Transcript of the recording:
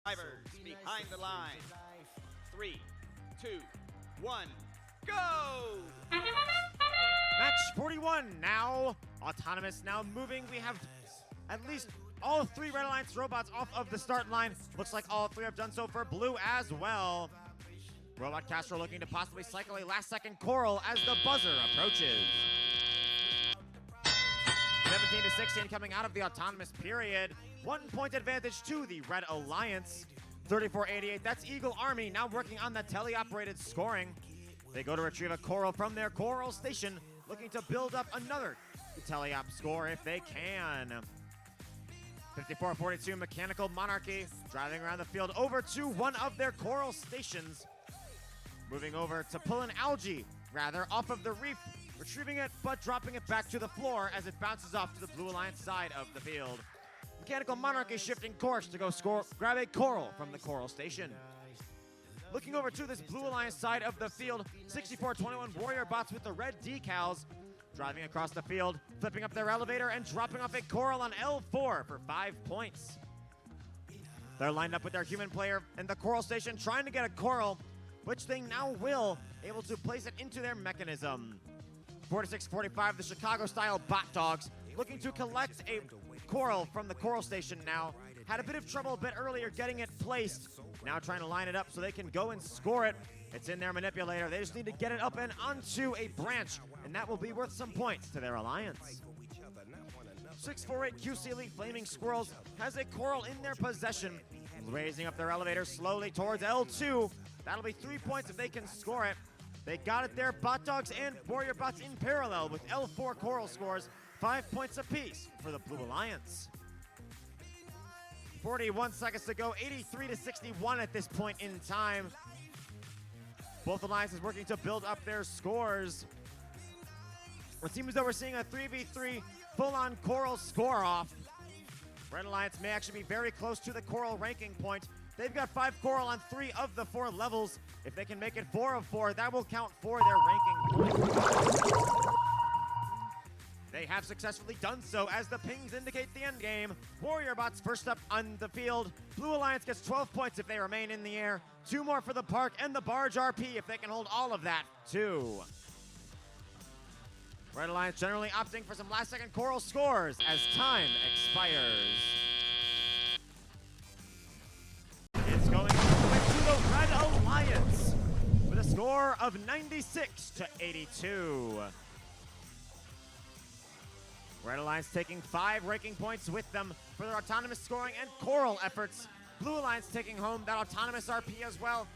Drivers behind the line. 3, 2, 1, go! Match 41 now. Autonomous now moving. We have at least all three Red Alliance robots off of the start line. Looks like all three have done so for blue as well. Robot Castro looking to possibly cycle a last-second Coral as the buzzer approaches. 17-16 coming out of the autonomous period. 1 point advantage to the Red Alliance. 34-88, that's Eagle Army now working on the teleoperated scoring. They go to retrieve a Coral from their Coral station, looking to build up another teleop score if they can. 54-42, Mechanical Monarchy driving around the field over to one of their Coral stations. Moving over to pull an algae, rather, off of the reef, retrieving it, but dropping it back to the floor as it bounces off to the Blue Alliance side of the field. Mechanical Monarchy shifting course to go grab a Coral from the Coral station. Looking over to this Blue Alliance side of the field, 64-21 Warrior Bots with the red decals, driving across the field, flipping up their elevator and dropping off a Coral on L4 for 5 points. They're lined up with their human player in the Coral station, trying to get a Coral, which they now will, able to place it into their mechanism. 46-45, the Chicago-style Bot Dogs, looking to collect a Coral from the Coral station now. Had a bit of trouble a bit earlier getting it placed. Now trying to line it up so they can go and score it. It's in their manipulator. They just need to get it up and onto a branch, and that will be worth some points to their alliance. 648 QC Elite Flaming Squirrels has a Coral in their possession, raising up their elevator slowly towards L2. That'll be 3 points if they can score it. They got it there, Bot Dogs and Warrior Bots in parallel with L4 Coral scores, 5 points apiece for the Blue Alliance. 41 seconds to go, 83-61 at this point in time. Both alliances working to build up their scores. It seems as though we're seeing a 3v3 full-on Coral score-off. Red Alliance may actually be very close to the Coral ranking point. They've got 5 Coral on 3 of the 4 levels. If they can make it 4 of 4, that will count for their ranking point. They have successfully done so as the pings indicate the end game. Warrior Bots first up on the field. Blue Alliance gets 12 points if they remain in the air. 2 more for the Park and the Barge RP if they can hold all of that, too. Red Alliance generally opting for some last-second Coral scores as time expires. It's going to the Red Alliance with a score of 96-82. Red Alliance taking 5 ranking points with them for their autonomous scoring and Coral efforts. Blue Alliance taking home that autonomous RP as well